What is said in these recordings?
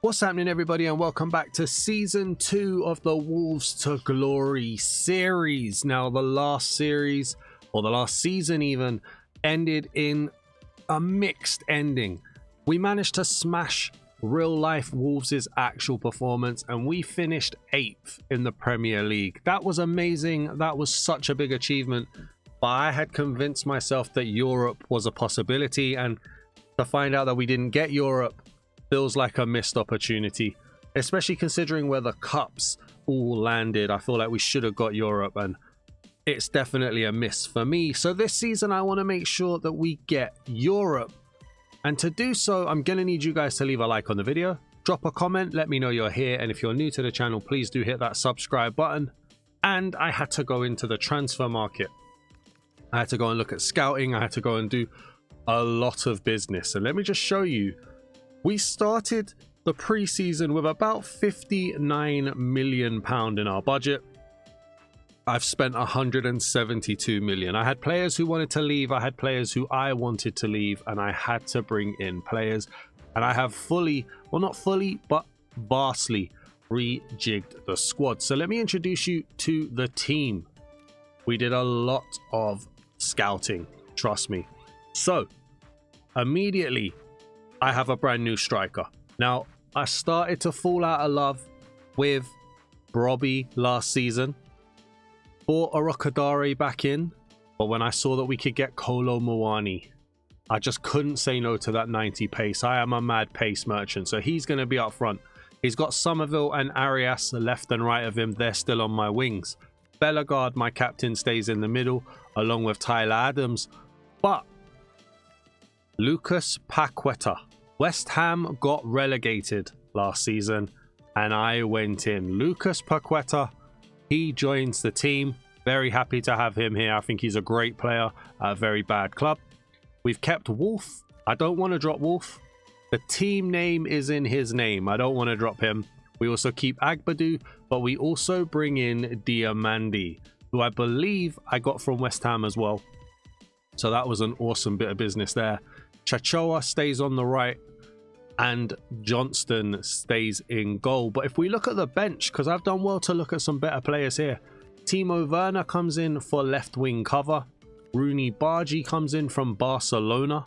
What's happening, everybody, and welcome back to season 2 of the Wolves to Glory series. Now, the last series, or the last season even, ended in a mixed ending. We managed to smash real life Wolves' actual performance, and we finished 8th in the Premier League. That was amazing. That was such a big achievement. But I had convinced myself that Europe was a possibility, and to find out that we didn't get Europe feels like a missed opportunity, especially considering where the cups all landed. I feel like we should have got Europe, and it's definitely a miss for me. So this season I want to make sure that we get Europe, and to do so I'm going to need you guys to leave a like on the video, drop a comment, let me know you're here, and if you're new to the channel, please do hit that subscribe button. And I had to go into the transfer market. I had to go and look at scouting. I had to go and do a lot of business, and let me just show you. We started the pre-season with about £59 million in our budget. I've spent 172 million. I had players who wanted to leave. I had players who I wanted to leave, and I had to bring in players. And I have fully, well, not fully, but vastly rejigged the squad. So let me introduce you to the team. We did a lot of scouting, trust me. So immediately I have a brand new striker. Now, I started to fall out of love with Brobbey last season. Bought Arokadare back in, but when I saw that we could get Kolo Muani, I just couldn't say no to that 90 pace. I am a mad pace merchant, so he's going to be up front. He's got Somerville and Arias left and right of him. They're still on my wings. Bellegarde, my captain, stays in the middle, along with Tyler Adams. But Lucas Paqueta. West Ham got relegated last season, and I went in. Lucas Paqueta, he joins the team. Very happy to have him here. I think he's a great player at a very bad club. We've kept Wolf. I don't want to drop Wolf. The team name is in his name. I don't want to drop him. We also keep Agbadu, but we also bring in Diamandi, who I believe I got from West Ham as well. So that was an awesome bit of business there. Chachoa stays on the right, and Johnston stays in goal. But if we look at the bench, because I've done well to look at some better players here. Timo Werner comes in for left wing cover. Rooney Bargi comes in from Barcelona.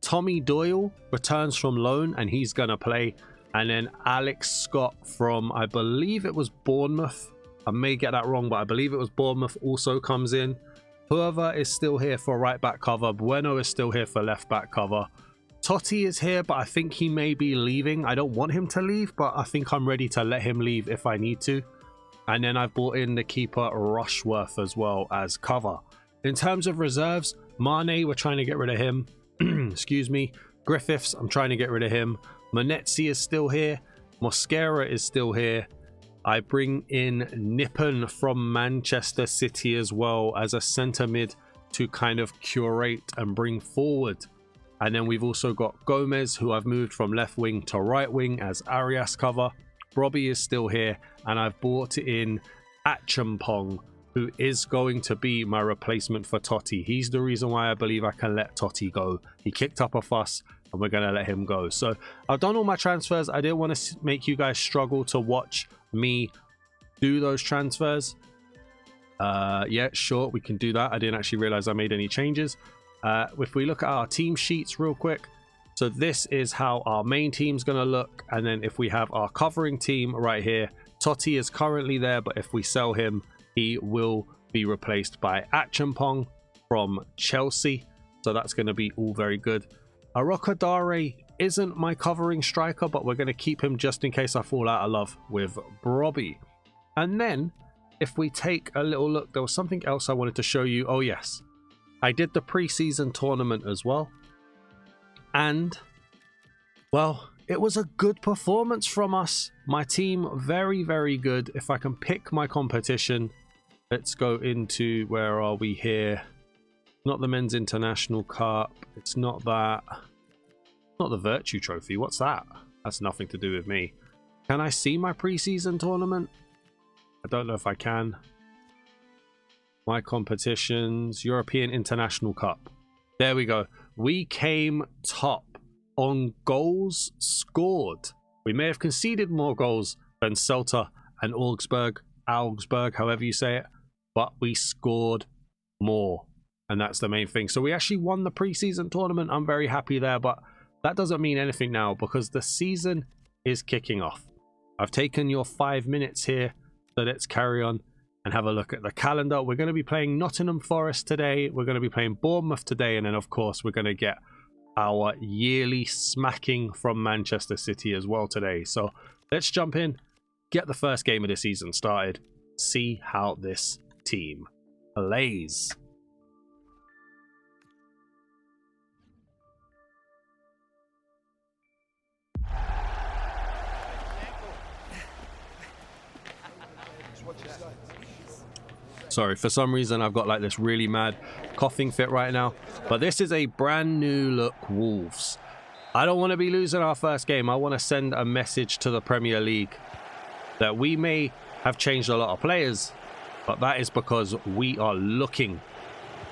Tommy Doyle returns from loan, and he's going to play. And then Alex Scott from, I believe it was Bournemouth. I may get that wrong, but I believe it was Bournemouth, also comes in. Whoever is still here for right back cover. Bueno is still here for left back cover. Totti is here, but I think he may be leaving. I don't want him to leave, but I think I'm ready to let him leave if I need to. And then I've brought in the keeper Rushworth as well as cover. In terms of reserves, Mane, we're trying to get rid of him. Excuse me. Griffiths, I'm trying to get rid of him. Monetzi is still here. Mosquera is still here. I bring in Nippon from Manchester City as well as a centre mid to kind of curate and bring forward. And then we've also got Gomez, who I've moved from left wing to right wing as Arias cover. Brobbey is still here, and I've brought in Achampong, who is going to be my replacement for Totti. He's the reason why I believe I can let Totti go. He kicked up a fuss, and we're going to let him go. So I've done all my transfers. I didn't want to make you guys struggle to watch me do those transfers. Yeah, sure, we can do that. I didn't actually realize I made any changes. If we look at our team sheets real quick, so this is how our main team's going to look. And then if we have our covering team right here, Totti is currently there, but if we sell him, he will be replaced by Achampong from Chelsea. So that's going to be all very good. Arokadare isn't my covering striker, but we're going to keep him just in case I fall out of love with Brobbey. And then if we take a little look, there was something else I wanted to show you. Oh yes, I did the pre-season tournament as well, and well, it was a good performance from us. My team, very, very good. If I can pick my competition, let's go into, where are we here? Not the Men's International Cup. It's not that. Not the Virtue Trophy. What's that? That's nothing to do with me. Can I see my pre-season tournament? I don't know if I can. My competitions. European International Cup. There we go. We came top on goals scored. We may have conceded more goals than Celta and Augsburg, however you say it, but we scored more, and that's the main thing. So we actually won the preseason tournament. I'm very happy there, but that doesn't mean anything now because the season is kicking off. I've taken your 5 minutes here, so let's carry on and have a look at the calendar. We're going to be playing Nottingham Forest today. We're going to be playing Bournemouth today, and then of course we're going to get our yearly smacking from Manchester City as well today. So let's jump in, get the first game of the season started, see how this team plays. Sorry, for some reason I've got like this really mad coughing fit right now, but this is a brand new look Wolves. I don't want to be losing our first game. I want to send a message to the Premier League that we may have changed a lot of players, but that is because we are looking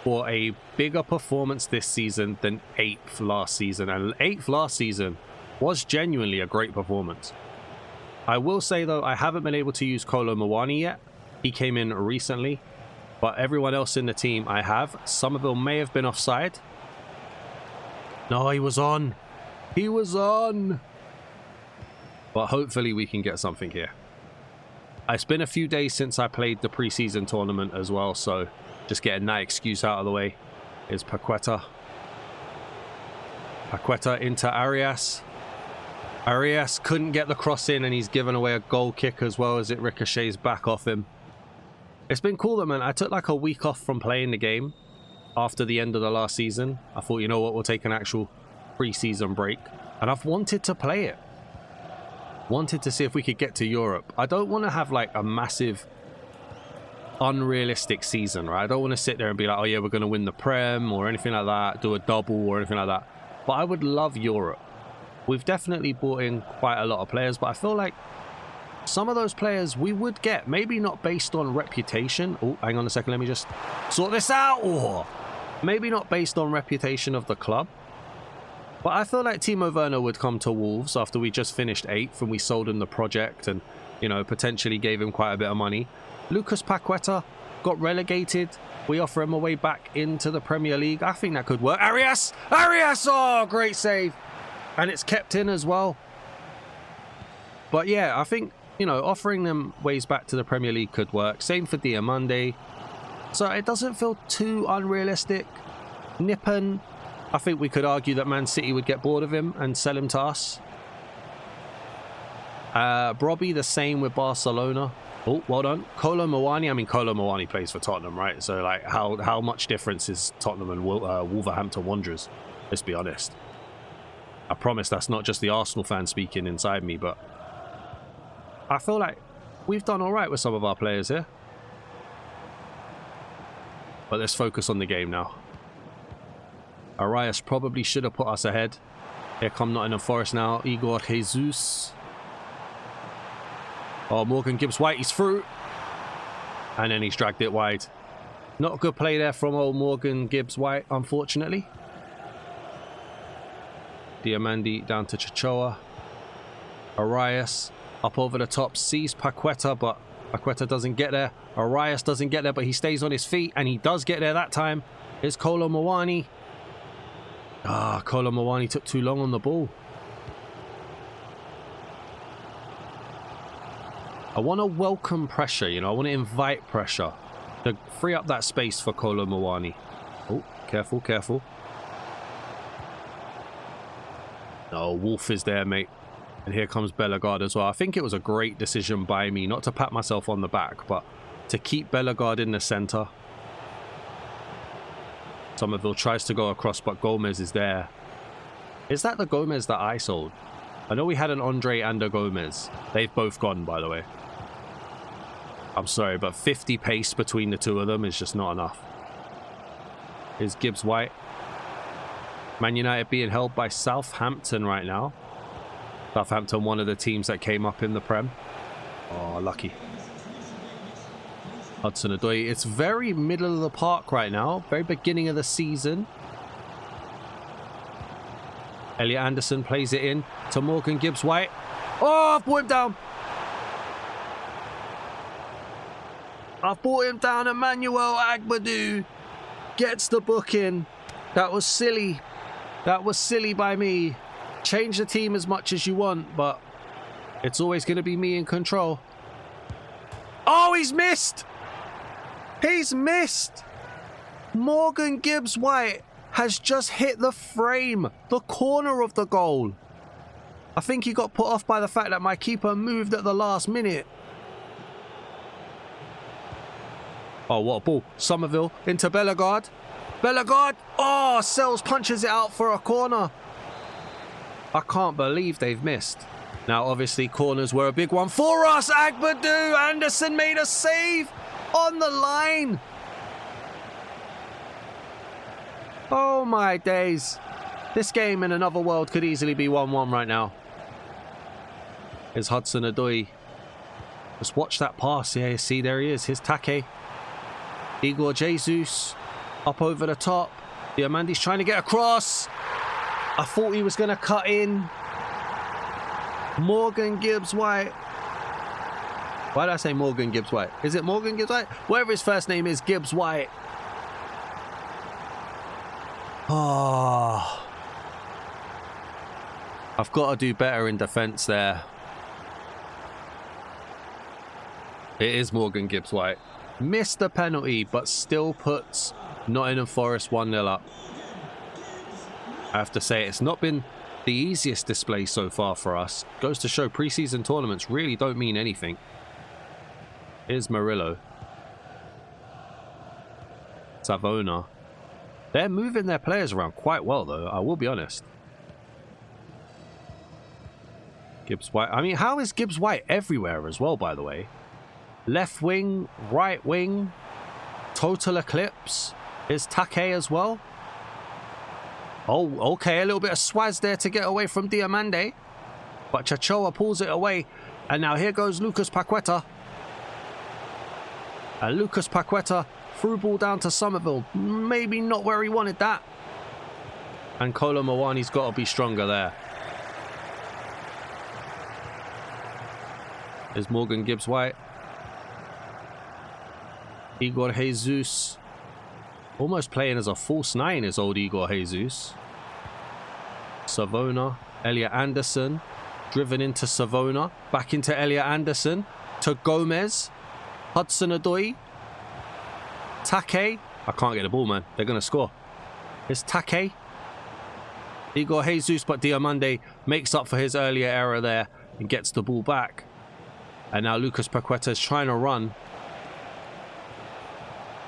for a bigger performance this season than 8th last season, and 8th last season was genuinely a great performance. I will say though, I haven't been able to use Kolo Muani yet. He came in recently, but everyone else in the team I have. Somerville may have been offside. No, he was on. He was on. But hopefully we can get something here. It's been a few days since I played the preseason tournament as well, so just getting that excuse out of the way. Is Paqueta. Paqueta into Arias. Arias couldn't get the cross in, and he's given away a goal kick as well as it ricochets back off him. It's been cool though, man. I took like a week off from playing the game after the end of the last season. I thought, you know what, we'll take an actual pre-season break, and I've wanted to play it. Wanted to see if we could get to Europe. I don't want to have like a massive unrealistic season, right? I don't want to sit there and be like, oh yeah, we're going to win the Prem or anything like that, do a double or anything like that. But I would love Europe. We've definitely brought in quite a lot of players, but I feel like some of those players we would get, maybe not based on reputation. Oh, hang on a second, let me just sort this out. Or maybe not based on reputation of the club. But I feel like Timo Werner would come to Wolves after we just finished 8th and we sold him the project and, you know, potentially gave him quite a bit of money. Lucas Paqueta got relegated. We offer him a way back into the Premier League. I think that could work. Arias! Arias! Oh, great save. And it's kept in as well. But yeah, I think, you know, offering them ways back to the Premier League could work. Same for Diamande. So it doesn't feel too unrealistic. Nippen, I think we could argue that Man City would get bored of him and sell him to us. Brobby, the same with Barcelona. Oh, well done. Kolo Muani. I mean, Kolo Muani plays for Tottenham, right? So, like, how much difference is Tottenham and Wolverhampton Wanderers? Let's be honest. I promise that's not just the Arsenal fan speaking inside me, but I feel like we've done all right with some of our players here. But let's focus on the game now. Arias probably should have put us ahead. Here come Nottingham Forest now. Igor Jesus. Oh, Morgan Gibbs-White, he's through. And then he's dragged it wide. Not a good play there from old Morgan Gibbs-White, unfortunately. Diamande down to Chichoa. Arias up over the top, sees Paqueta, but Paqueta doesn't get there. Arias doesn't get there, but he stays on his feet, and he does get there that time. Here's Kolo Muani. Ah, Kolo Muani took too long on the ball. I want to welcome pressure, you know. I want to invite pressure to free up that space for Kolo Muani. Oh, careful, careful. Oh, Wolf is there, mate. And here comes Bellegarde as well. I think it was a great decision by me, not to pat myself on the back, but to keep Bellegarde in the centre. Somerville tries to go across, but Gomez is there. Is that the Gomez that I sold? I know we had an Andre and a Gomez. They've both gone, by the way. I'm sorry, but 50 pace between the two of them is just not enough. Here's Gibbs-White. Man United being held by Southampton right now. Southampton, one of the teams that came up in the Prem. Oh, lucky. Hudson-Odoi. It's very middle of the park right now. Very beginning of the season. Elliot Anderson plays it in to Morgan Gibbs-White. Oh, I've brought him down. I've brought him down. Emmanuel Agbadou gets the booking. That was silly. That was silly by me. Change the team as much as you want, but it's always going to be me in control. Oh, he's missed. He's missed. Morgan Gibbs-White has just hit the frame, the corner of the goal. I think he got put off by the fact that my keeper moved at the last minute. Oh, what a ball. Somerville into Bellegarde. Bellegarde. Oh, Sells punches it out for a corner. I can't believe they've missed. Now, obviously, corners were a big one for us. Agbadou. Anderson made a save on the line. Oh, my days. This game in another world could easily be 1-1 right now. Here's Hudson-Odoi. Just watch that pass. Yeah, you see, there he is. Here's Take. Igor Jesus up over the top. Diamandi's trying to get across. I thought he was going to cut in. Morgan Gibbs-White. Why did I say Morgan Gibbs-White? Is it Morgan Gibbs-White? Whatever his first name is, Gibbs-White. Oh. I've got to do better in defence there. It is Morgan Gibbs-White. Missed the penalty, but still puts Nottingham Forest 1-0 up. I have to say, it's not been the easiest display so far for us. Goes to show pre-season tournaments really don't mean anything. Here's Murillo. Savona. They're moving their players around quite well, though, I will be honest. Gibbs-White. I mean, how is Gibbs-White everywhere as well, by the way? Left wing, right wing, total eclipse. Is Take as well? Oh, okay, a little bit of swaz there to get away from Diamande. But Chachoa pulls it away. And now here goes Lucas Paqueta. And Lucas Paqueta threw ball down to Somerville. Maybe not where he wanted that. And Kolo Muani's got to be stronger there. There's Morgan Gibbs-White. Igor Jesus. Almost playing as a false 9 is old Igor Jesus. Savona. Elliot Anderson. Driven into Savona. Back into Elliot Anderson. To Gomez. Hudson-Odoi. Take. I can't get the ball, man. They're going to score. It's Take. Igor Jesus, but Diamande makes up for his earlier error there and gets the ball back. And now Lucas Paqueta is trying to run.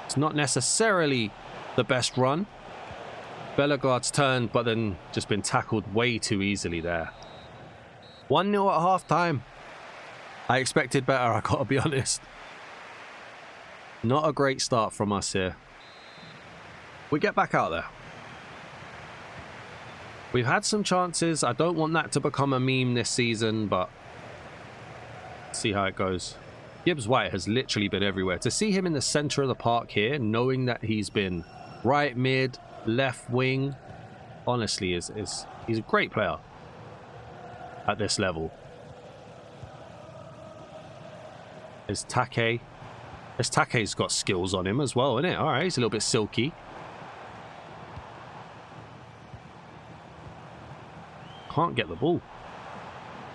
It's not necessarily the best run. Bellegarde's turned, but then just been tackled way too easily there. 1-0 at half-time. I expected better, I gotta be honest. Not a great start from us here. We get back out there. We've had some chances. I don't want that to become a meme this season, but let's see how it goes. Gibbs-White has literally been everywhere. To see him in the centre of the park here, knowing that he's been right mid, left wing, honestly, he's a great player at this level. There's Take. This Take's got skills on him as well, isn't it? All right, he's a little bit silky. Can't get the ball.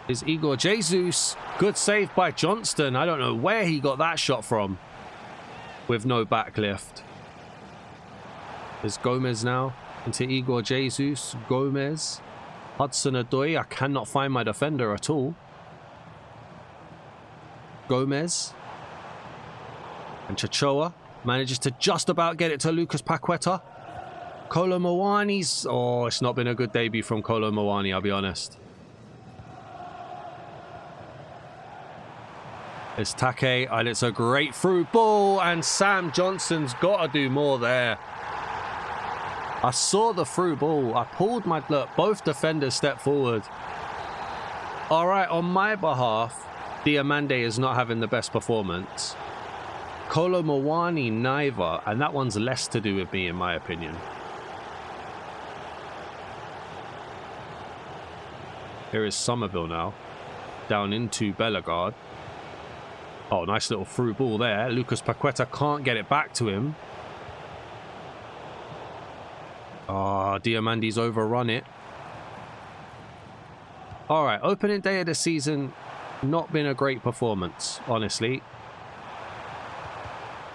Is Igor Jesus. Good save by Johnston. I don't know where he got that shot from. With no backlift. There's Gomez now. Into Igor Jesus. Gomez. Hudson-Odoi. I cannot find my defender at all. Gomez. And Chachoa manages to just about get it to Lucas Paqueta. Kolo Muani's... Oh, it's not been a good debut from Kolo Muani, I'll be honest. It's Take, and it's a great through ball, and Sam Johnson's got to do more there. I saw the through ball. I pulled my... Look, both defenders stepped forward. All right, on my behalf, Diamande is not having the best performance. Kolo Muani neither, and that one's less to do with me, in my opinion. Here is Somerville now. down into Bellegarde. Oh, nice little through ball there. Lucas Paqueta can't get it back to him. Ah, Diamandi's overrun it. All right, opening day of the season, not been a great performance, honestly.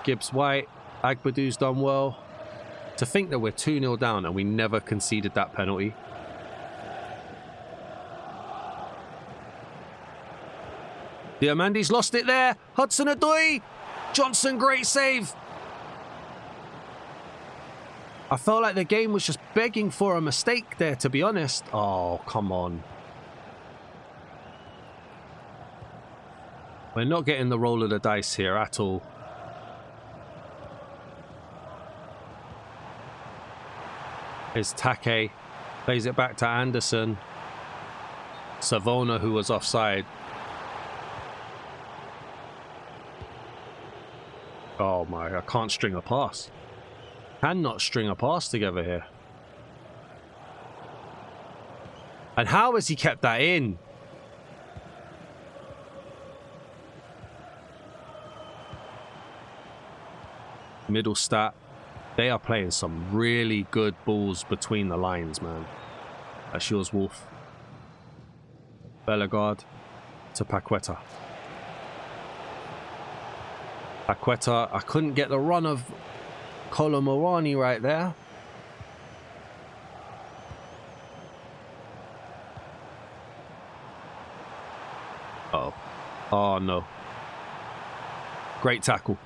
Gibbs White, Agbadou's done well. To think that we're 2-0 down and we never conceded that penalty. Diamandi's lost it there. Hudson-Odoi. Johnson, great save. I felt like the game was just begging for a mistake there, to be honest. Oh, come on. We're not getting the roll of the dice here at all. Here's Take. Plays it back to Anderson. Savona, who was offside. Oh my, I can't string a pass. Cannot string a pass together here. And how has he kept that in? Middle stat. They are playing some really good balls between the lines, man. That's yours, Wolf. Bellegarde to Paqueta. Paqueta, I couldn't get the run of Colomowani right there. Uh-oh. Oh, no. Great tackle.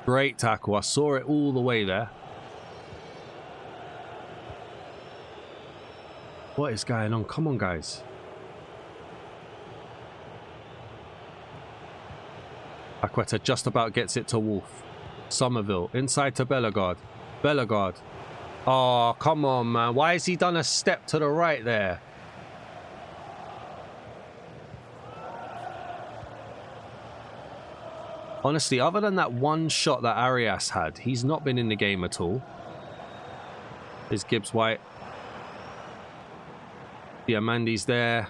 Great tackle. I saw it all the way there. What is going on? Come on, guys. Paqueta just about gets it to Wolf. Somerville inside to Bellegarde. Bellegarde. Oh, come on, man. Why has he done a step to the right there? Honestly, other than that one shot that Arias had, he's not been in the game at all. There's Gibbs White. Diamandi's there.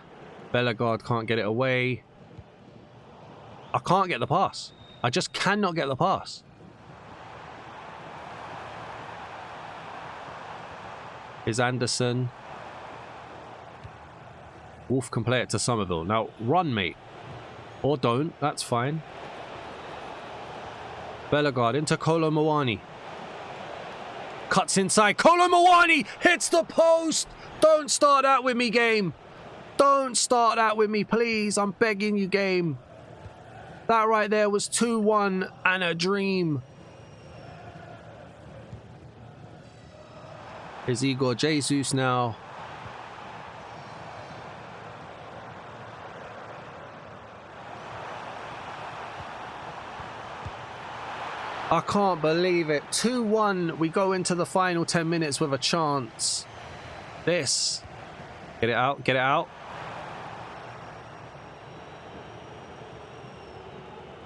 Bellegarde can't get it away. I can't get the pass. I just cannot get the pass. Is Anderson. Wolf can play it to Somerville. Now, run, mate. Or don't. That's fine. Bellegarde into Colomowani. Cuts inside. Colomowani hits the post. Don't start that with me, game. Don't start that with me, please. I'm begging you, game. That right there was 2-1 and a dream. Is Igor Jesus now. I can't believe it. 2-1. We go into the final 10 minutes with a chance. This. Get it out. Get it out.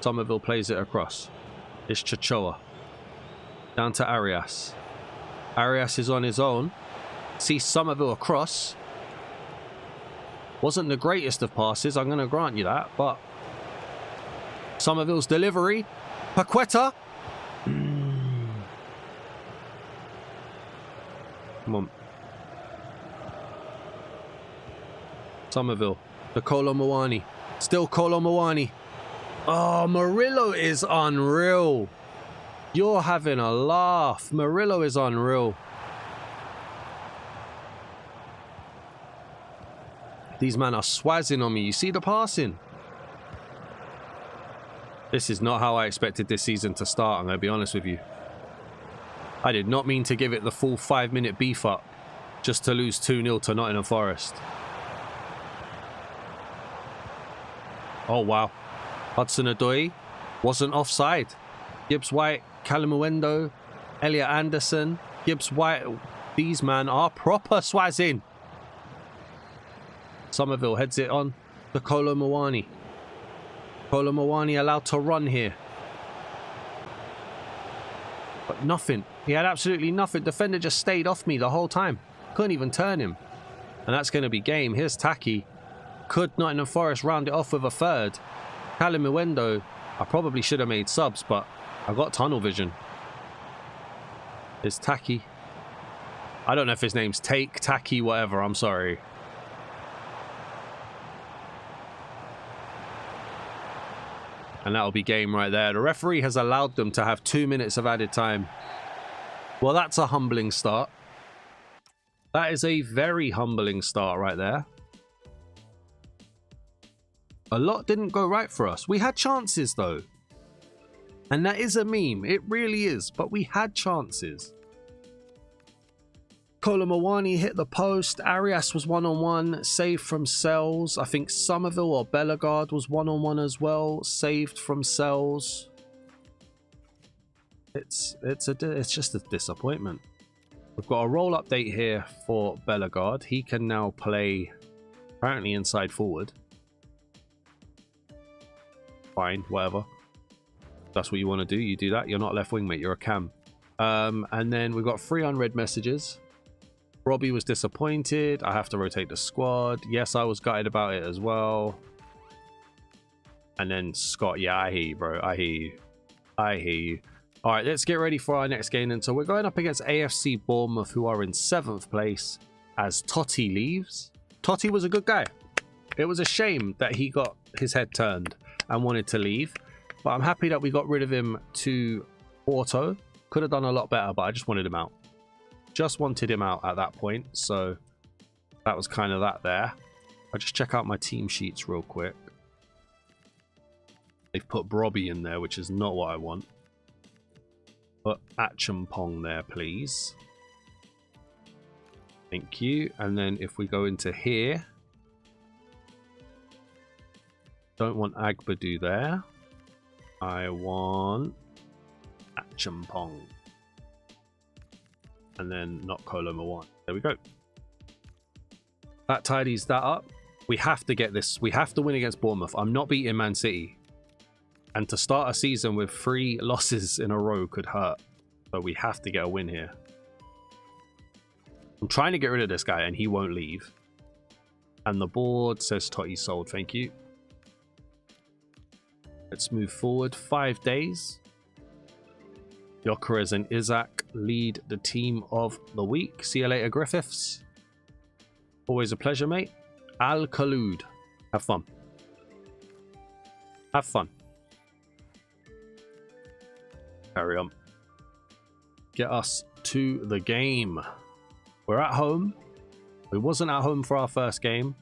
Somerville plays it across. It's Chachoa. Down to Arias. Arias is on his own. Sees Somerville across. Wasn't the greatest of passes, I'm going to grant you that, but Somerville's delivery. Paqueta. Come on. Somerville. The Colomowani. Still Colomowani. Oh, Murillo is unreal. You're having a laugh. Murillo is unreal. These men are swazzing on me. You see the passing? This is not how I expected this season to start, I'm going to be honest with you. I did not mean to give it the full 5-minute beef up just to lose 2-0 to Nottingham Forest. Oh, wow. Hudson-Odoi wasn't offside. Gibbs White, Calamuendo, Elliot Anderson, Gibbs White. These men are proper swazzing. Somerville heads it on to Colomowani. Colomowani allowed to run here. But nothing. He had absolutely nothing. Defender just stayed off me the whole time. Couldn't even turn him. And that's going to be game. Here's Taki. Could Nottingham Forest round it off with a third? Callum Iwendo, I probably should have made subs, but I got tunnel vision. It's Taki. I don't know if his name's Taki, whatever. I'm sorry. And that'll be game right there. The referee has allowed them to have 2 minutes of added time. Well, that's a humbling start. That is a very humbling start right there. A lot didn't go right for us. We had chances, though. And that is a meme. It really is. But we had chances. Kolo Muani hit the post. Arias was one-on-one. Saved from Sells. I think Somerville or Bellegarde was one-on-one as well. Saved from Sells. It's just a disappointment. We've got a role update here for Bellegarde. He can now play apparently inside forward. Fine, whatever. That's what you want to do. You do that. You're not left wing, mate. You're a cam. And then we've got 3 unread messages. Robbie was disappointed. I have to rotate the squad. Yes, I was gutted about it as well. And then Scott. Yeah, I hear you, bro. I hear you. I hear you. All right, let's get ready for our next game. And so we're going up against AFC Bournemouth, who are in 7th place as Totti leaves. Totti was a good guy. It was a shame that he got his head turned and wanted to leave. But I'm happy that we got rid of him to Porto. Could have done a lot better, but I just wanted him out. Just wanted him out at that point. So that was kind of that there. I'll just check out my team sheets real quick. They've put Brobby in there, which is not what I want. Put Achampong there, please. Thank you. And then if we go into here. Don't want Agbadu there. I want Achampong. And then not Kolo Muani. There we go. That tidies that up. We have to get this. We have to win against Bournemouth. I'm not beating Man City. And to start a season with 3 losses in a row could hurt. So we have to get a win here. I'm trying to get rid of this guy and he won't leave. And the board says Totti sold. Thank you. Let's move forward 5 days. Gyökeres and Isaac lead the team of the week. See you later, Griffiths. Always a pleasure, mate. Al Khaloud. Have fun. Have fun. Carry on. Get us to the game. We're at home. We wasn't at home for our first game.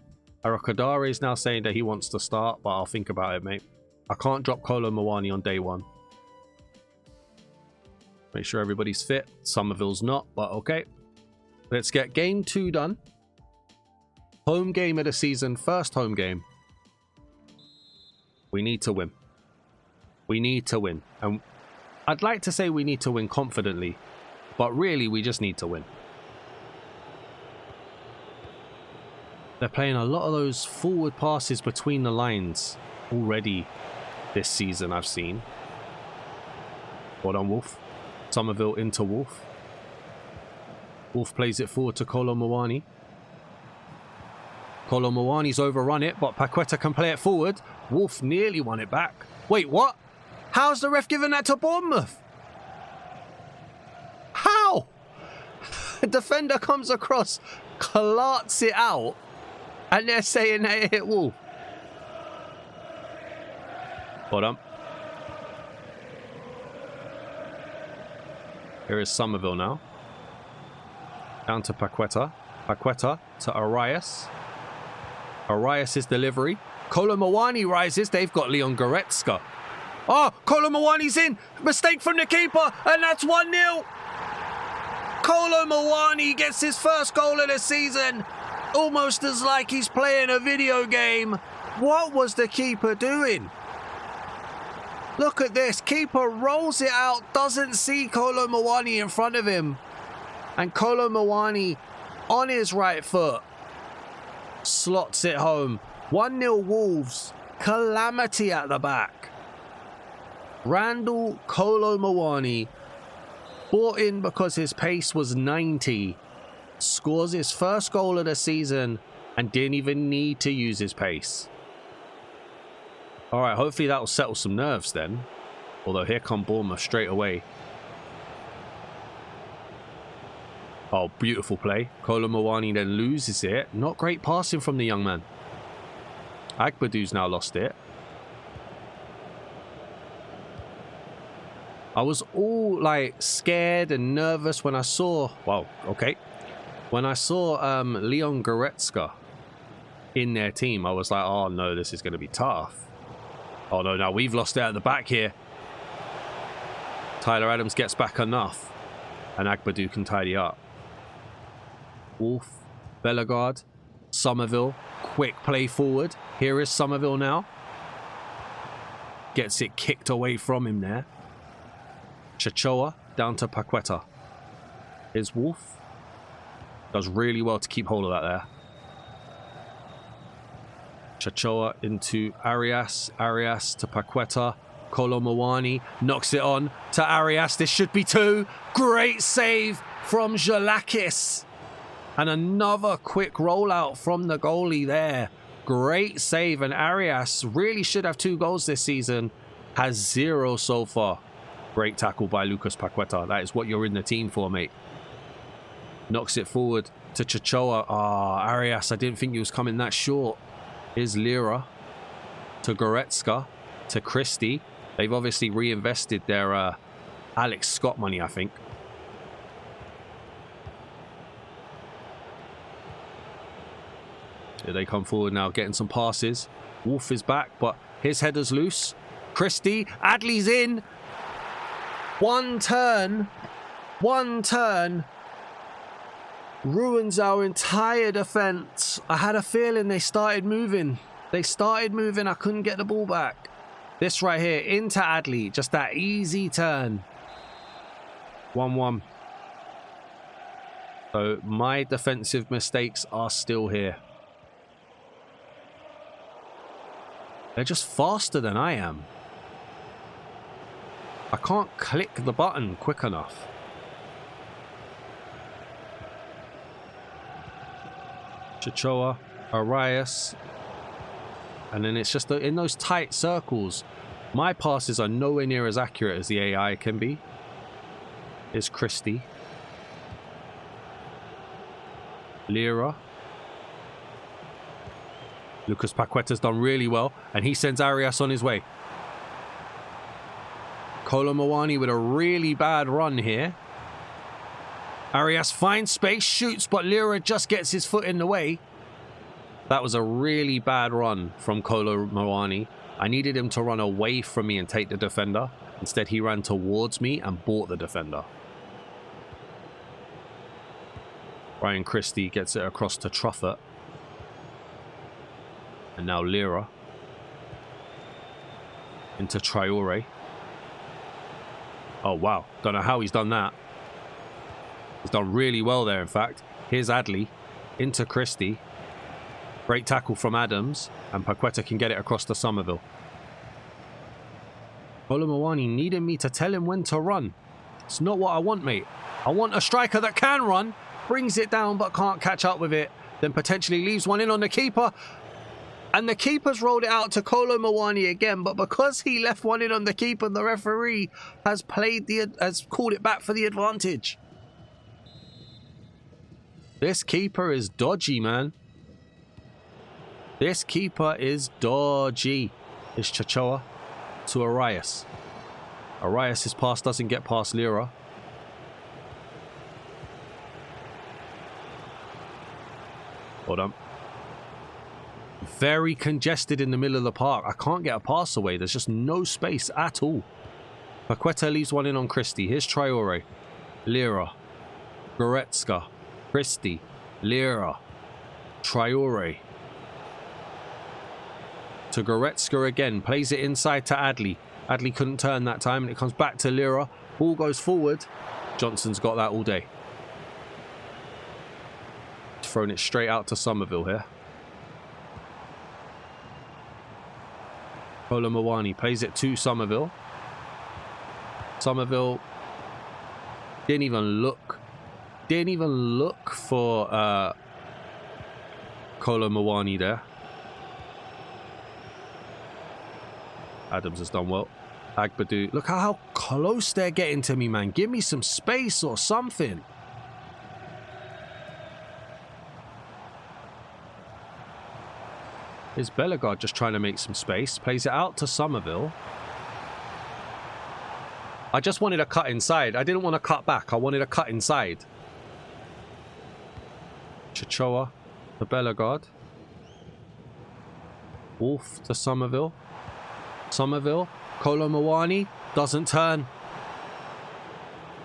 Arakadari is now saying that he wants to start, but I'll think about it, mate. I can't drop Kolo Muani on day 1. Make sure everybody's fit. Somerville's not, but okay. Let's get game 2 done. Home game of the season. First home game. We need to win. We need to win. And I'd like to say we need to win confidently, but really we just need to win. They're playing a lot of those forward passes between the lines already this season, I've seen. Well done, Wolf. Somerville into Wolf. Wolf plays it forward to Kolo Muani. Kolo Muani's overrun it, but Paqueta can play it forward. Wolf nearly won it back. Wait, what? How's the ref giving that to Bournemouth? How? A defender comes across, clarts it out, and they're saying they hit Wolf. Hold on. Here is Somerville now. Down to Paqueta. Paqueta to Arias. Arias' delivery. Kolo Muani rises. They've got Leon Goretzka. Oh, Kolo Muani's in. Mistake from the keeper. And that's 1-0. Kolo Muani gets his first goal of the season. Almost as like he's playing a video game. What was the keeper doing? Look at this. Keeper rolls it out. Doesn't see Kolo Muani in front of him. And Kolo Muani on his right foot slots it home. 1-0 Wolves. Calamity at the back. Randall Kolo Muani, brought in because his pace was 90, scores his first goal of the season and didn't even need to use his pace. All right, hopefully that will settle some nerves then. Although here come Bournemouth straight away. Oh, beautiful play. Kolo Muani then loses it. Not great passing from the young man. Agbadu's now lost it. I was all like scared and nervous when I saw, well, okay. When I saw Leon Goretzka in their team, I was like, oh no, this is going to be tough. Oh no, now we've lost it at the back here. Tyler Adams gets back enough, and Agbadu can tidy up. Wolf, Bellegarde, Somerville, quick play forward. Here is Somerville now. Gets it kicked away from him there. Chachoa down to Paqueta. Here's Wolf. Does really well to keep hold of that there. Chachoa into Arias. Arias to Paqueta. Kolo Muani knocks it on to Arias. This should be two. Great save from Jalakis. And another quick rollout from the goalie there. Great save. And Arias really should have 2 goals this season. Has 0 so far. Great tackle by Lucas Paqueta. That is what you're in the team for, mate. Knocks it forward to Chachoa. Ah, Arias, I didn't think he was coming that short. Here's Lira to Goretzka to Christie. They've obviously reinvested their Alex Scott money, I think. Here they come forward now, getting some passes. Wolf is back, but his header's loose. Christie, Adley's in. One turn ruins our entire defense. I had a feeling they started moving. I couldn't get the ball back. This right here into Adley, just that easy turn. 1-1. So my defensive mistakes are still here. They're just faster than I am. I can't click the button quick enough. Chachoa, Arias. And then it's just in those tight circles. My passes are nowhere near as accurate as the AI can be. Here's Christie. Lira. Lucas Paqueta's done really well. And he sends Arias on his way. Kolo Muani with a really bad run here. Arias finds space, shoots, but Lira just gets his foot in the way. That was a really bad run from Kolo Muani. I needed him to run away from me and take the defender. Instead, he ran towards me and bought the defender. Ryan Christie gets it across to Truffert. And now Lira. Into Traore. Oh, wow. Don't know how he's done that. He's done really well there, in fact. Here's Adley. Into Christie. Great tackle from Adams. And Paqueta can get it across to Somerville. Kolo Muani needed me to tell him when to run. It's not what I want, mate. I want a striker that can run. Brings it down but can't catch up with it. Then potentially leaves one in on the keeper. And the keeper's rolled it out to Kolo Muani again, but because he left one in on the keeper, the referee has called it back for the advantage. This keeper is dodgy, man. This keeper is dodgy. It's Chachoa to Arias. Arias' pass doesn't get past Lira. Hold on. Very congested in the middle of the park. I can't get a pass away. There's just no space at all. Paqueta leaves one in on Christie. Here's Traore. Lira. Goretzka. Christie. Lira. Traore. To Goretzka again. Plays it inside to Adley. Adley couldn't turn that time and it comes back to Lira. Ball goes forward. Johnson's got that all day. Thrown it straight out to Somerville here. Kolo Muani plays it to Somerville. Somerville didn't even look for Kolo Kolo Muani there. Adams has done well. Agbadu. Look how close they're getting to me, man. Give me some space or something. Is Bellegarde just trying to make some space? Plays it out to Somerville. I just wanted a cut inside. I didn't want to cut back. I wanted a cut inside. Chichoa to Bellegarde. Wolf to Somerville. Somerville. Kolo Muani doesn't turn.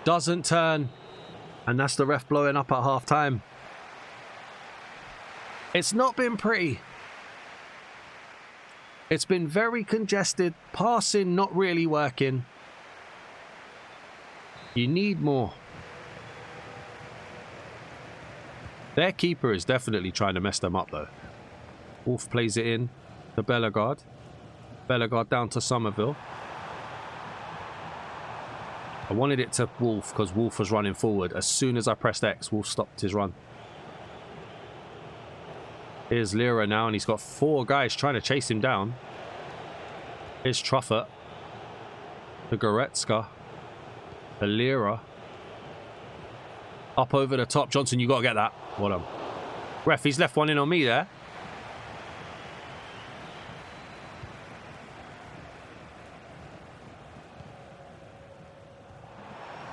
Doesn't turn. And that's the ref blowing up at half time. It's not been pretty. It's been very congested. Passing not really working. You need more. Their keeper is definitely trying to mess them up though. Wolf plays it in to Bellegarde. Bellegarde down to Somerville. I wanted it to Wolf because Wolf was running forward. As soon as I pressed X, Wolf stopped his run. Here's Lira now, and he's got 4 guys trying to chase him down. Here's Truffert. The Goretzka. The Lira. Up over the top. Johnson, you got to get that. Well done. Ref, he's left one in on me there.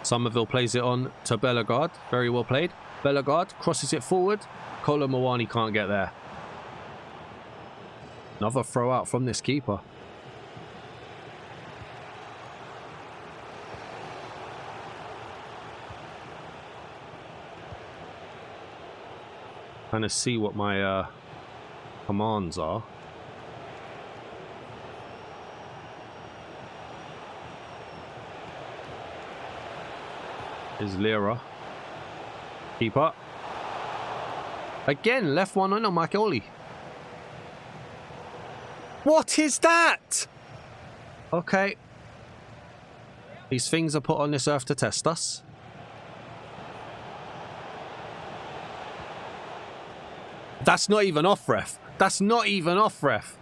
Somerville plays it on to Bellegarde. Very well played. Bellegarde crosses it forward. Kolo Muani can't get there. Another throw out from this keeper. Trying to see what my commands are. Is Lira. Keeper. Again, left one on Macaulay. What is that? Okay. These things are put on this earth to test us. That's not even off, ref. That's not even off, ref.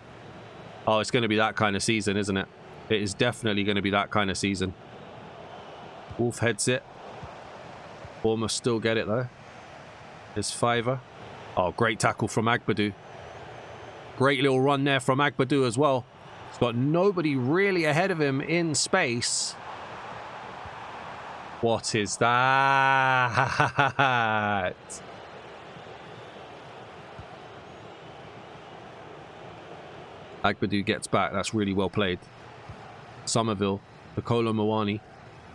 Oh, it's going to be that kind of season, isn't it? It is definitely going to be that kind of season. Wolf heads it. Bournemouth still get it, though. There's Fiver. Oh, great tackle from Agbadu. Great little run there from Agbadu as well. He's got nobody really ahead of him in space. What is that? Agbadu gets back. That's really well played. Somerville to Kolo Muani.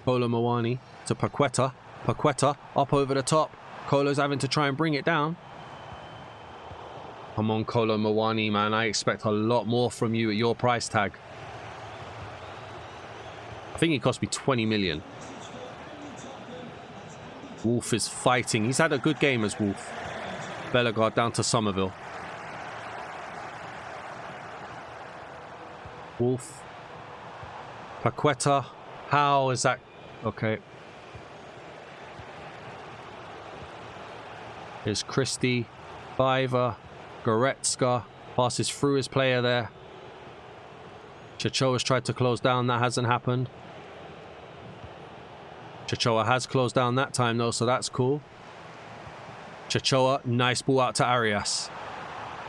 Kolo Muani to Paqueta. Paqueta up over the top. Kolo's having to try and bring it down. Come on, Kolo Muani, man. I expect a lot more from you at your price tag. I think he cost me 20 million. Wolf is fighting. He's had a good game as Wolf. Bellegarde down to Somerville. Wolf. Paqueta. How is that? Okay. Here's Christie. Fiver. Goretzka. Passes through his player there. Chichoa's tried to close down. That hasn't happened. Chichoa has closed down that time though, so that's cool. Chichoa. Nice ball out to Arias.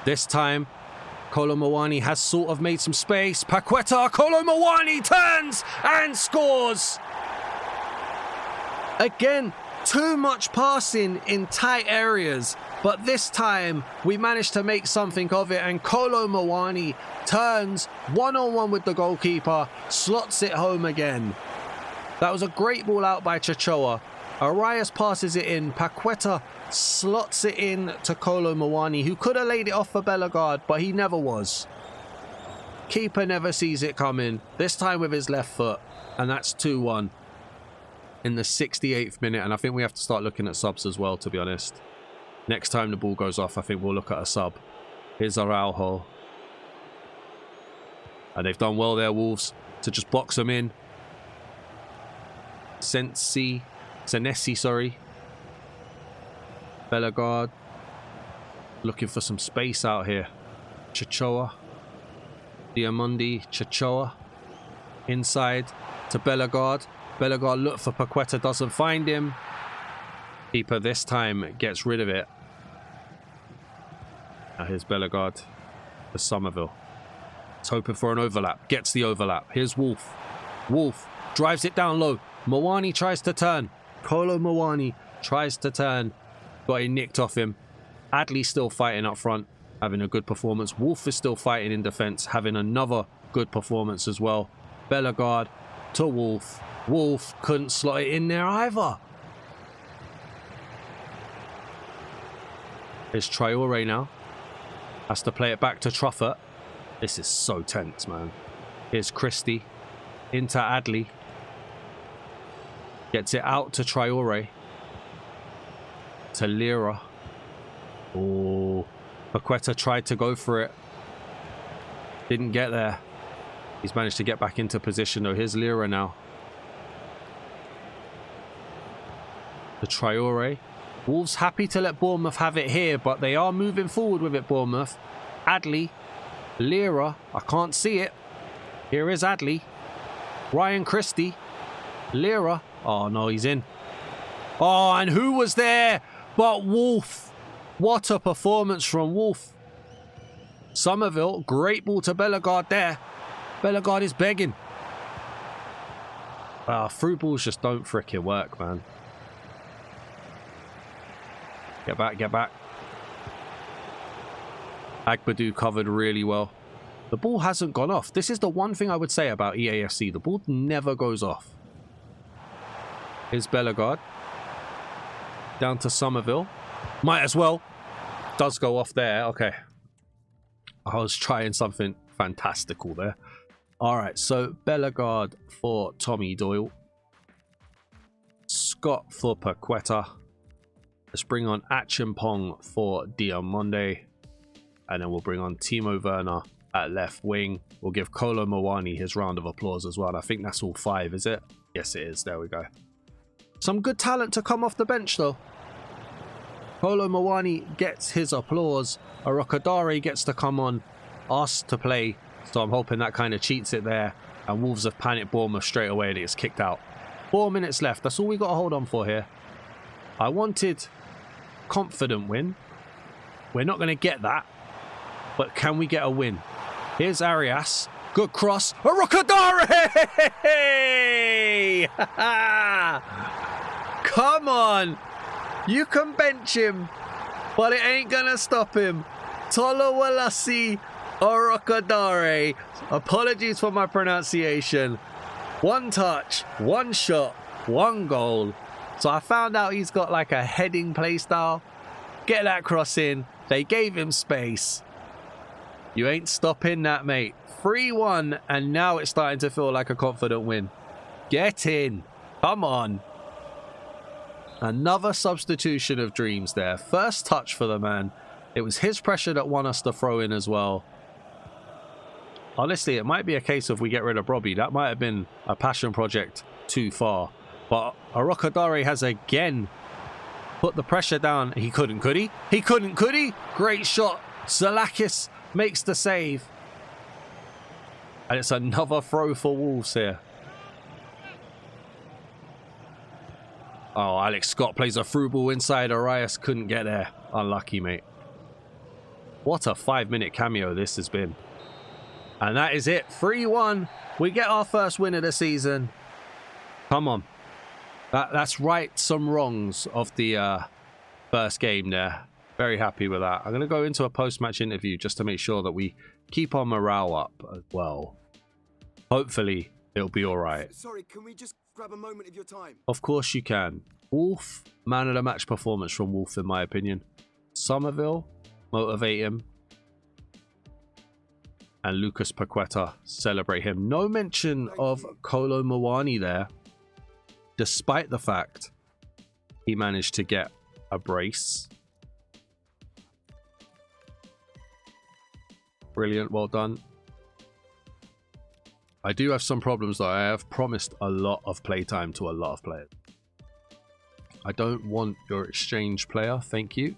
This time Kolo Muani has sort of made some space. Paqueta, Kolo Muani turns and scores. Again, too much passing in tight areas. But this time, we managed to make something of it. And Kolo Muani turns one-on-one with the goalkeeper. Slots it home again. That was a great ball out by Chichoa. Arias passes it in. Paqueta slots it in to Kolo Muani, who could have laid it off for Bellegarde, but he never was. Keeper never sees it coming. This time with his left foot. And that's 2-1 in the 68th minute. And I think we have to start looking at subs as well, to be honest. Next time the ball goes off, I think we'll look at a sub. Here's Araujo. And they've done well there, Wolves, to just box them in. Senesi, sorry. Bellegarde. Looking for some space out here. Chachoa. Diamundi. Chachoa. Inside to Bellegarde. Bellegarde look for Paqueta. Doesn't find him. Keeper this time gets rid of it. Now here's Bellegarde for Somerville. It's hoping for an overlap. Gets the overlap. Here's Wolf. Wolf drives it down low. Mawani tries to turn. Kolo Mawani tries to turn. Got it nicked off him. Adley still fighting up front, having a good performance. Wolf is still fighting in defence, having another good performance as well. Bellegarde to Wolf. Wolf couldn't slot it in there either. Here's Traore now. Has to play it back to Truffert. This is so tense, man. Here's Christie. Into Adley. Gets it out to Traore. To Lira. Oh, Paqueta tried to go for it. Didn't get there. He's managed to get back into position though. Here's Lira now. The Traore. Wolves happy to let Bournemouth have it here, but they are moving forward with it, Bournemouth. Adley. Lira. I can't see it. Here is Adley. Ryan Christie. Lira. Oh no, he's in. Oh, and who was there but Wolf? What a performance from Wolf. Somerville, great ball to Bellegarde there. Bellegarde is begging. Through balls just don't fricking work, man. Get back, get back. Agbadou covered really well. The ball hasn't gone off. This is the one thing I would say about EAFC. The ball never goes off. Here's Bellegarde. Down to Somerville. Might as well. Does go off there. Okay. I was trying something fantastical there. Alright, so Bellegarde for Tommy Doyle. Scott for Paqueta. Let's bring on Achimpong for Diamonde. And then we'll bring on Timo Werner at left wing. We'll give Kolo Mawani his round of applause as well. And I think that's all 5, is it? Yes, it is. There we go. Some good talent to come off the bench, though. Kolo Mawani gets his applause. Arokadare gets to come on, asked to play. So I'm hoping that kind of cheats it there. And Wolves have panicked Bournemouth straight away and it gets kicked out. 4 minutes left. That's all we got to hold on for here. I wanted confident win. We're not going to get that. But can we get a win? Here's Arias. Good cross. Arokadare! Come on. You can bench him, but it ain't gonna stop him. Tolowalasi Arokadare. Apologies for my pronunciation. 1 touch, 1 shot, 1 goal. So I found out he's got like a heading play style. Get that cross in. They gave him space. You ain't stopping that, mate. 3-1, and now it's starting to feel like a confident win. Get in. Come on. Another substitution of dreams there. First touch for the man. It was his pressure that won us the throw in as well. Honestly, it might be a case of we get rid of Robbie. That might have been a passion project too far. But Arokadare has again put the pressure down. He couldn't, could he? He couldn't, could he? Great shot. Zalakis makes the save. And it's another throw for Wolves here. Oh, Alex Scott plays a through ball inside. Arias couldn't get there. Unlucky, mate. What a 5-minute cameo this has been. And that is it. 3-1. We get our first win of the season. Come on. That's right some wrongs of the first game there. Very happy with that. I'm going to go into a post-match interview just to make sure that we keep our morale up as well. Hopefully, it'll be all right. Sorry, can we just grab a moment of your time? Of course you can. Wolf, man of the match performance from Wolf in my opinion. Somerville, motivate him. And Lucas Paqueta, celebrate him. No mention of Kolo Mawani there. Despite the fact he managed to get a brace. Brilliant, well done. I do have some problems though. I have promised a lot of playtime to a lot of players. I don't want your exchange player, thank you.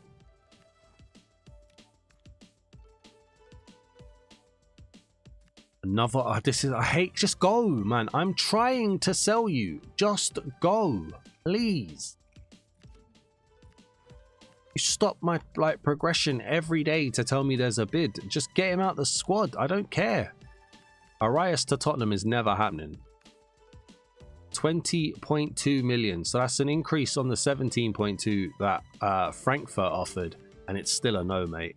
Another, this is, I hate, just go, man. I'm trying to sell you. Just go, please. You stop my, like, progression every day to tell me there's a bid. Just get him out the squad. I don't care. Arias to Tottenham is never happening. 20.2 million. So that's an increase on the 17.2 that Frankfurt offered. And it's still a no, mate.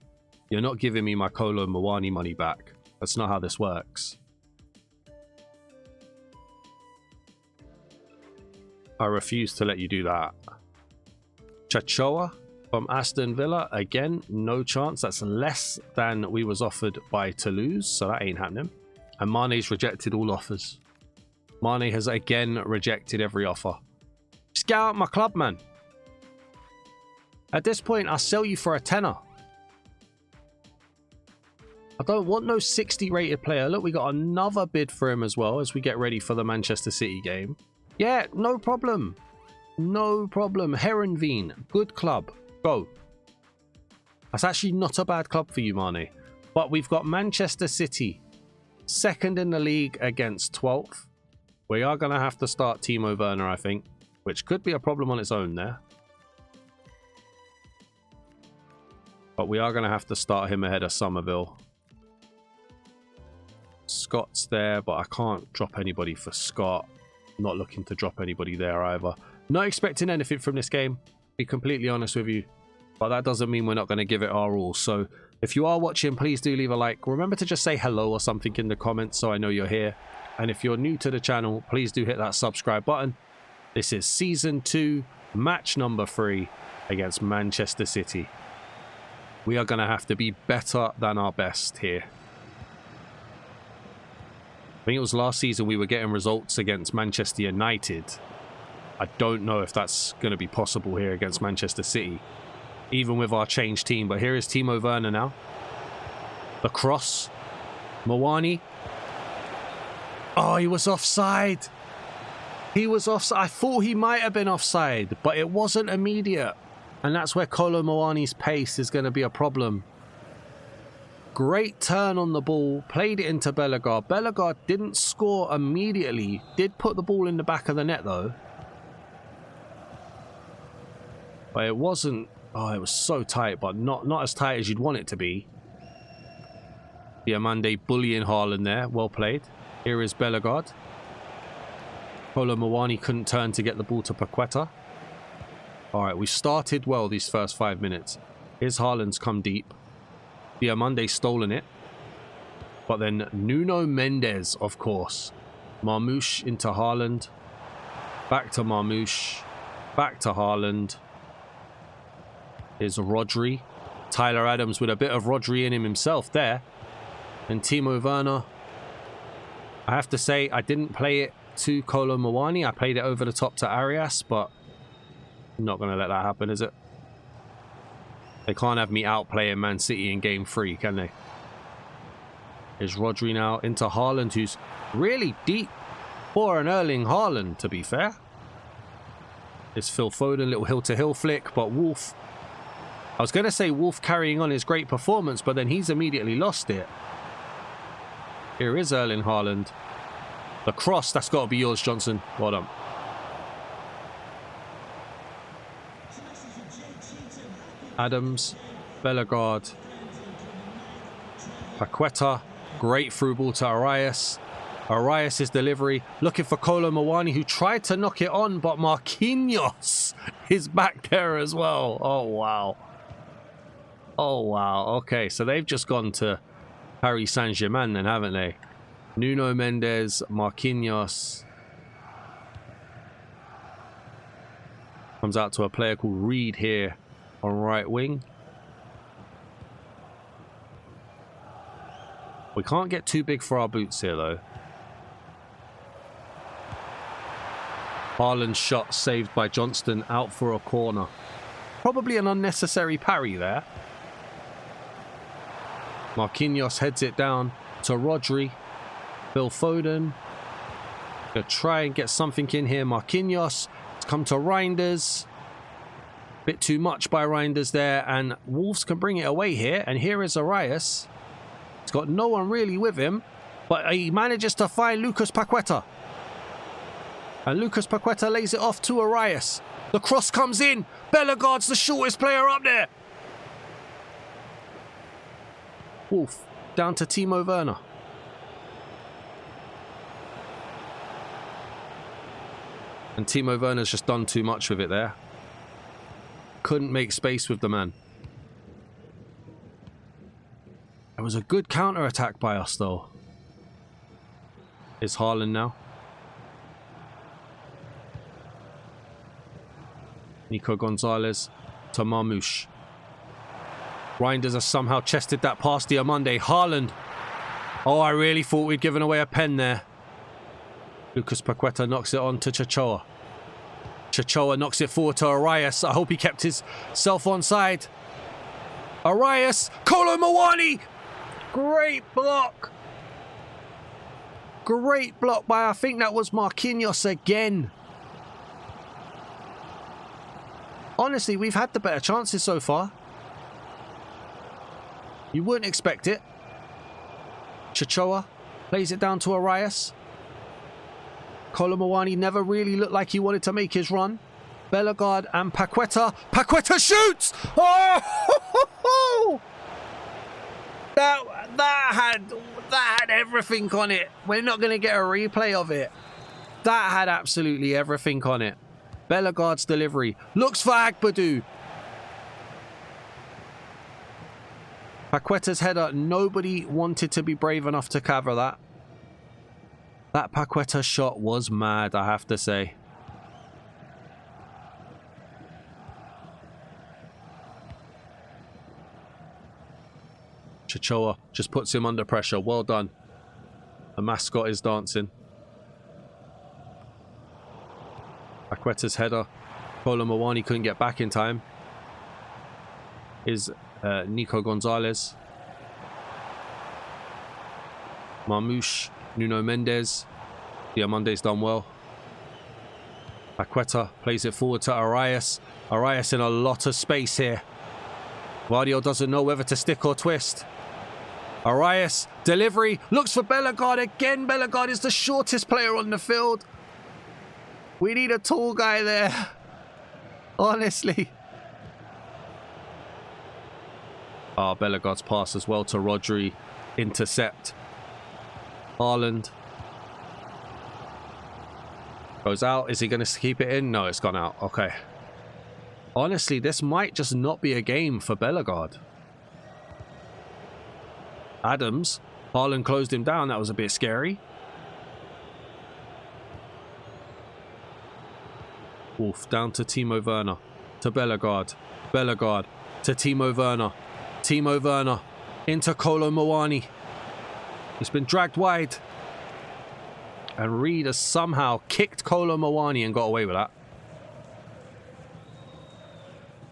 You're not giving me my Kolo Muani money back. That's not how this works. I refuse to let you do that. Chachoa from Aston Villa. Again, no chance. That's less than we was offered by Toulouse. So that ain't happening. And Mane's rejected all offers. Mane has again rejected every offer. Just get out of my club, man. At this point, I'll sell you for a tenner. I don't want no 60 rated player. Look, we got another bid for him as well as we get ready for the Manchester City game. Yeah, no problem. No problem. Herenveen, good club. Go. That's actually not a bad club for you, Mane. But we've got Manchester City, second in the league against 12th. We are going to have to start Timo Werner, I think, which could be a problem on its own there. But we are going to have to start him ahead of Somerville. Scott's there, but I can't drop anybody for Scott. Not looking to drop anybody there either. Not expecting anything from this game, be completely honest with you. But that doesn't mean we're not going to give it our all. So if you are watching, please do leave a like. Remember to just say hello or something in the comments so I know you're here. And if you're new to the channel, please do hit that subscribe button. This is Season 2, match number 3 against Manchester City. We are going to have to be better than our best here. I think it was last season we were getting results against Manchester United. I don't know if that's going to be possible here against Manchester City, even with our changed team. But here is Timo Werner now. The cross. Muani. Oh, he was offside. He was offside. I thought he might have been offside, but it wasn't immediate. And that's where Kolo Muani's pace is going to be a problem. Great turn on the ball. Played it into Bellegarde. Bellegarde didn't score immediately. Did put the ball in the back of the net, though. But it wasn't... Oh, it was so tight, but not as tight as you'd want it to be. Diamande bullying Haaland there. Well played. Here is Bellegarde. Kolo Muani couldn't turn to get the ball to Paqueta. Alright, we started well these first 5 minutes. Here's Haaland's come deep. Diamande's stolen it. But then Nuno Mendes, of course. Marmouche into Haaland. Back to Marmouche. Back to Haaland. Here's Rodri. Tyler Adams with a bit of Rodri in him himself there. And Timo Werner. I have to say, I didn't play it to Kolo Muani. I played it over the top to Arias, but I'm not going to let that happen, is it? They can't have me outplaying Man City in game 3, can they? Here's Rodri now into Haaland, who's really deep for an Erling Haaland, to be fair. It's Phil Foden, little hill-to-hill flick, but Wolf... I was going to say Wolf carrying on his great performance, but then he's immediately lost it. Here is Erling Haaland. The cross, that's got to be yours, Johnson. Well done. Adams, Bellegarde, Paqueta, great through ball to Arias. Arias' delivery, looking for Kolo Muani, who tried to knock it on, but Marquinhos is back there as well. Oh, wow. Oh, wow. Okay, so they've just gone to Paris Saint-Germain then, haven't they? Nuno Mendes, Marquinhos. Comes out to a player called Reed here on right wing. We can't get too big for our boots here, though. Haaland's shot saved by Johnston, out for a corner. Probably an unnecessary parry there. Marquinhos heads it down to Rodri. Phil Foden. Gonna try and get something in here. Marquinhos. It's come to Reinders. Bit too much by Reinders there. And Wolves can bring it away here. And here is Arias. He's got no one really with him. But he manages to find Lucas Paqueta. And Lucas Paqueta lays it off to Arias. The cross comes in. Bellegarde's the shortest player up there. Wolf down to Timo Werner. And Timo Werner's just done too much with it there. Couldn't make space with the man. It was a good counter-attack by us, though. It's Haaland now. Nico Gonzalez to Marmoush. Reinders has somehow chested that past Diamande. Haaland. Oh, I really thought we'd given away a pen there. Lucas Paqueta knocks it on to Chachoa. Chachoa knocks it forward to Arias. I hope he kept himself onside. Arias. Kolo Muani. Great block. Great block by, I think that was Marquinhos again. Honestly, we've had the better chances so far. You wouldn't expect it. Chachoa plays it down to Arias. Kolo Muani never really looked like he wanted to make his run. Bellegarde and Paqueta. Paqueta shoots! Oh! That had everything on it. We're not going to get a replay of it. That had absolutely everything on it. Bellegarde's delivery. Looks for Agbadou. Paqueta's header. Nobody wanted to be brave enough to cover that. That Paqueta shot was mad, I have to say. Chachoa just puts him under pressure. Well done. The mascot is dancing. Paqueta's header. Kolo Muani couldn't get back in time. Is Nico Gonzalez. Marmoush. Nuno Mendes. Diamande's done well. Paqueta plays it forward to Arias. Arias in a lot of space here. Guardiola doesn't know whether to stick or twist. Arias, delivery, looks for Bellegarde again. Bellegarde is the shortest player on the field. We need a tall guy there. Honestly. Ah, Bellegarde's pass as well to Rodri. Intercept. Haaland. Goes out. Is he going to keep it in? No, it's gone out. Okay. Honestly, this might just not be a game for Bellegarde. Adams. Haaland closed him down. That was a bit scary. Wolf down to Timo Werner. To Bellegarde. Bellegarde to Timo Werner. Timo Werner into Kolo Muani. He's been dragged wide. And Reed has somehow kicked Kolo Muani and got away with that.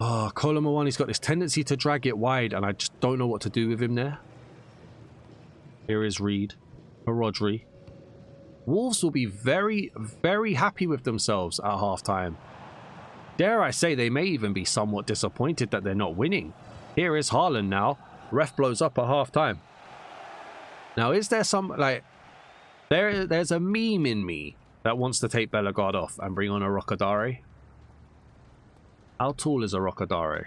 Oh, Kolo Muani's got this tendency to drag it wide, and I just don't know what to do with him there. Here is Reed for Rodri. Wolves will be very, very happy with themselves at half-time. Dare I say they may even be somewhat disappointed that they're not winning. Here is Haaland now. Ref blows up at half-time. Now, is there some, like, there's a meme in me that wants to take Bellegarde off and bring on a Rocadare. How tall is a Rocadare?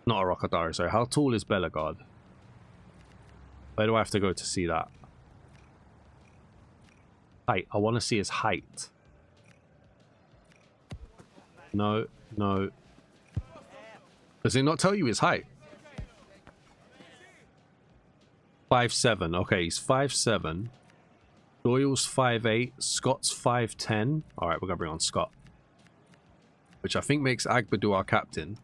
Not a Rocadare, sorry. How tall is Bellegarde? Where do I have to go to see that? Height. I want to see his height. No, no. Does it not tell you his height? 5'7". Okay, he's 5'7". Doyle's 5'8". Scott's 5'10". Alright, we're going to bring on Scott. Which I think makes Agbadou our captain.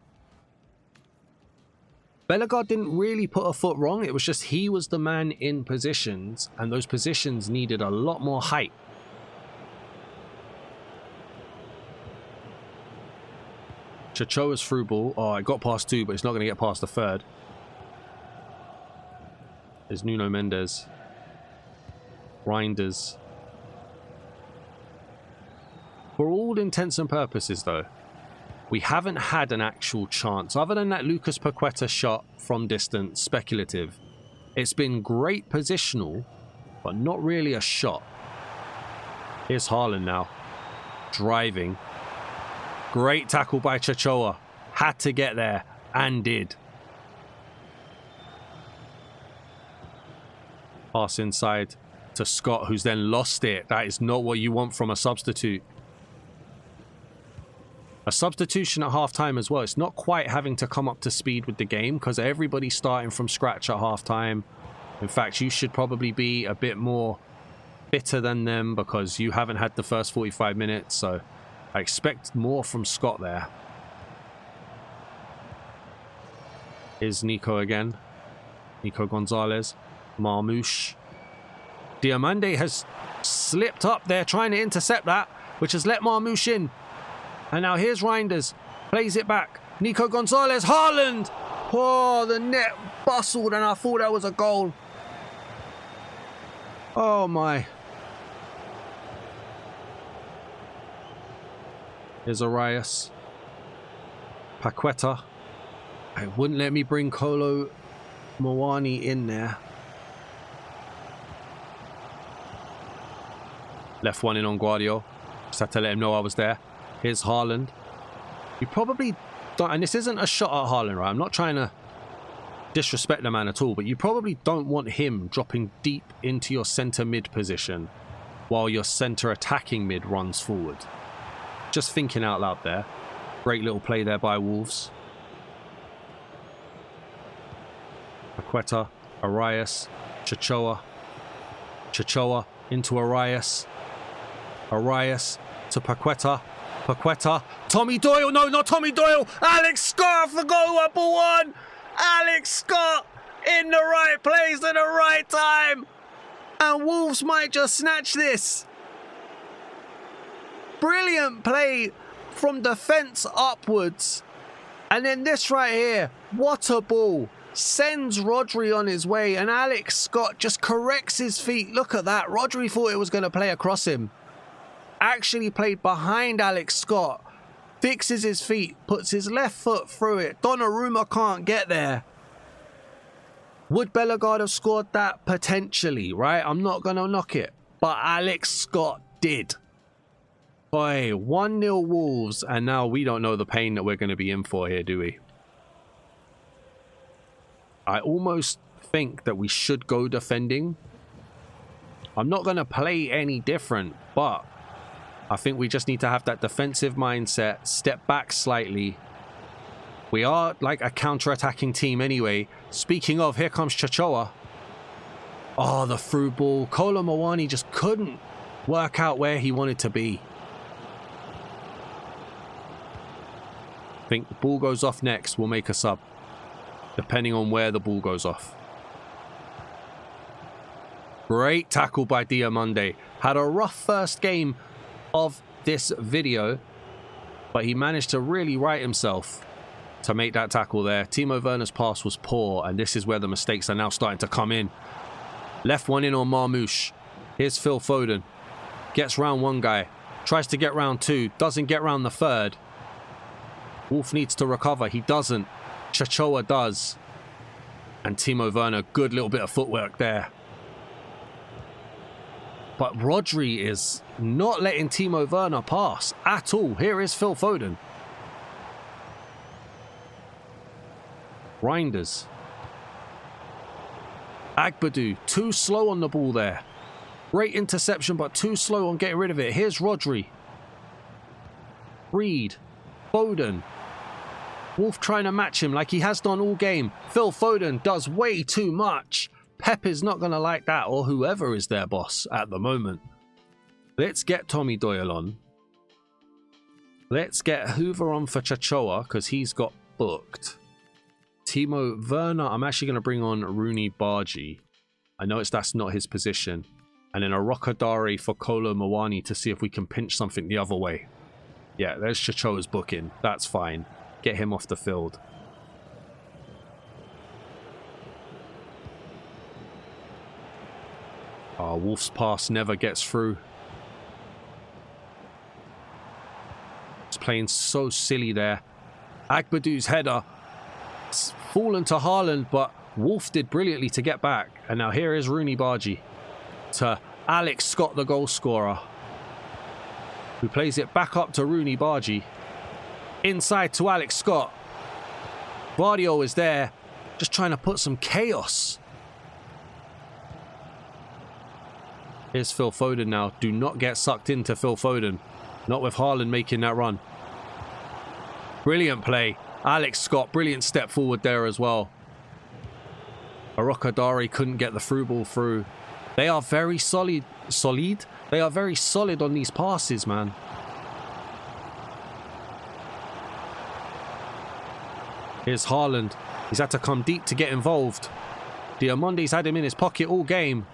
Bellegarde didn't really put a foot wrong. It was just he was the man in positions, and those positions needed a lot more height. Chachoa's through ball. Oh, it got past two, but it's not going to get past the third. There's Nuno Mendes. Reinders. For all intents and purposes, though, we haven't had an actual chance. Other than that Lucas Paqueta shot from distance, speculative. It's been great positional, but not really a shot. Here's Haaland now. Driving. Great tackle by Chachoa. Had to get there and did. Pass inside to Scott, who's then lost it. That is not what you want from a substitute. A substitution at halftime as well. It's not quite having to come up to speed with the game because everybody's starting from scratch at halftime. In fact, you should probably be a bit more fitter than them because you haven't had the first 45 minutes. So I expect more from Scott there. Here's Nico again. Nico Gonzalez. Marmouche. Diamande has slipped up there trying to intercept that, which has let Marmouche in. And now here's Reinders. Plays it back. Nico Gonzalez. Haaland! Oh, the net bustled and I thought that was a goal. Oh my. Here's Arias. Paqueta. It wouldn't let me bring Kolo Muani in there. Left one in on Guardiola. Just had to let him know I was there. Here's Haaland. You probably don't, and this isn't a shot at Haaland, right? I'm not trying to disrespect the man at all, but you probably don't want him dropping deep into your centre mid position while your centre attacking mid runs forward. Just thinking out loud there. Great little play there by Wolves. Paqueta, Arias, Chachoa. Chachoa into Arias. Arias to Paqueta. Paqueta. Tommy Doyle. No, not Tommy Doyle. Alex Scott for goal number one. Alex Scott in the right place at the right time. And Wolves might just snatch this. Brilliant play from defence upwards. And then this right here. What a ball. Sends Rodri on his way. And Alex Scott just corrects his feet. Look at that. Rodri thought it was going to play across him. Actually played behind Alex Scott. Fixes his feet. Puts his left foot through it. Donnarumma can't get there. Would Bellegarde have scored that? Potentially, right? I'm not going to knock it. But Alex Scott did. Boy, 1-0 Wolves. And now we don't know the pain that we're going to be in for here, do we? I almost think that we should go defending. I'm not going to play any different, but I think we just need to have that defensive mindset, step back slightly. We are like a counter-attacking team anyway. Speaking of, here comes Chachoa. Oh, the through ball. Kolo Muani just couldn't work out where he wanted to be. I think the ball goes off next. We'll make a sub, depending on where the ball goes off. Great tackle by Diamande. Had a rough first game of this video, but he managed to really right himself to make that tackle there. Timo Werner's pass was poor, and this is where the mistakes are now starting to come in. Left one in on Marmouche. Here's Phil Foden. Gets round one guy. Tries to get round two. Doesn't get round the third. Wolf needs to recover. He doesn't. Chachoa does. And Timo Werner, good little bit of footwork there. But Rodri is not letting Timo Werner pass at all. Here is Phil Foden. Reinders. Agbadou, too slow on the ball there. Great interception, but too slow on getting rid of it. Here's Rodri. Reed. Foden. Wolf trying to match him like he has done all game. Phil Foden does way too much. Pep is not going to like that, or whoever is their boss at the moment. Let's get Tommy Doyle on. Let's get Hoover on for Chachoa because he's got booked. Timo Werner, I'm actually going to bring on Rooney Bargi. I noticed that's not his position. And then a Rokadari for Kolo Muani to see if we can pinch something the other way. Yeah, there's Chachoa's booking. That's fine. Get him off the field. Oh, Wolf's pass never gets through. It's playing so silly there. Agbadou's header. It's fallen to Haaland, but Wolf did brilliantly to get back. And now here is Rooney Bargi. to Alex Scott, the goal scorer, who plays it back up to Rooney Bargy. Inside to Alex Scott. Vardio is there, just trying to put some chaos. Here's Phil Foden now. Do not get sucked into Phil Foden. Not with Haaland making that run. Brilliant play. Alex Scott, brilliant step forward there as well. Arokadare couldn't get the through ball through. They are very solid. They are very solid on these passes, man. Here's Haaland. He's had to come deep to get involved. Diamonde's had him in his pocket all game.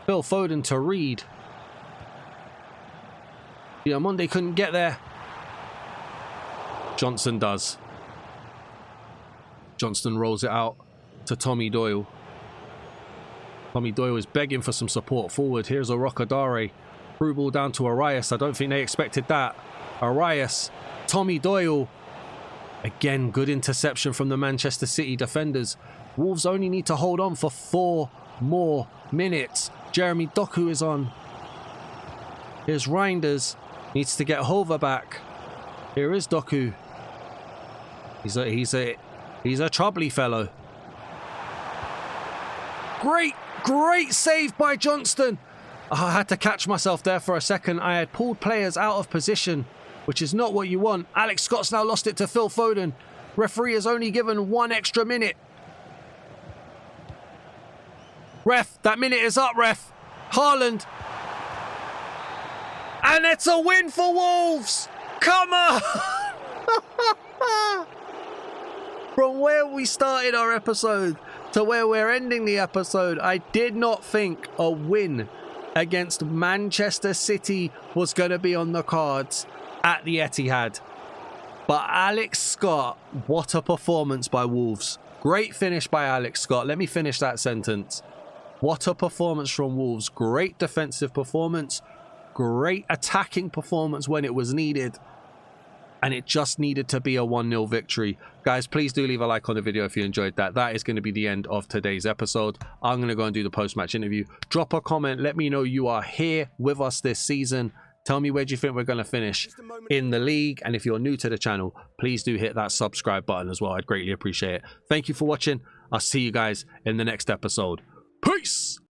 Phil Foden to Reed. Diamonde couldn't get there. Johnson does. Johnston rolls it out to Tommy Doyle. Tommy Doyle is begging for some support forward. Here's Arokadare. Through ball down to Arias. I don't think they expected that. Arias. Tommy Doyle. Again, good interception from the Manchester City defenders. Wolves only need to hold on for 4 more minutes. Jeremy Doku is on. Here's Reinders. Needs to get Hova back. Here is Doku. He's a troubly fellow. Great save by Johnston. I had to catch myself there for a second. I had pulled players out of position, which is not what you want. Alex Scott's now lost it to Phil Foden. Referee has only given 1 extra minute. Ref, that minute is up, ref. Haaland. And it's a win for Wolves. Come on. From where we started our episode to where we're ending the episode, I did not think a win against Manchester City was going to be on the cards at the Etihad. But Alex Scott, what a performance by Wolves. Great finish by Alex Scott. Let me finish that sentence. What a performance from Wolves. Great defensive performance. Great attacking performance when it was needed. And it just needed to be a 1-0 victory. Guys, please do leave a like on the video if you enjoyed that. That is going to be the end of today's episode. I'm going to go and do the post-match interview. Drop a comment. Let me know you are here with us this season. Tell me where do you think we're going to finish in the league. And if you're new to the channel, please do hit that subscribe button as well. I'd greatly appreciate it. Thank you for watching. I'll see you guys in the next episode. Peace!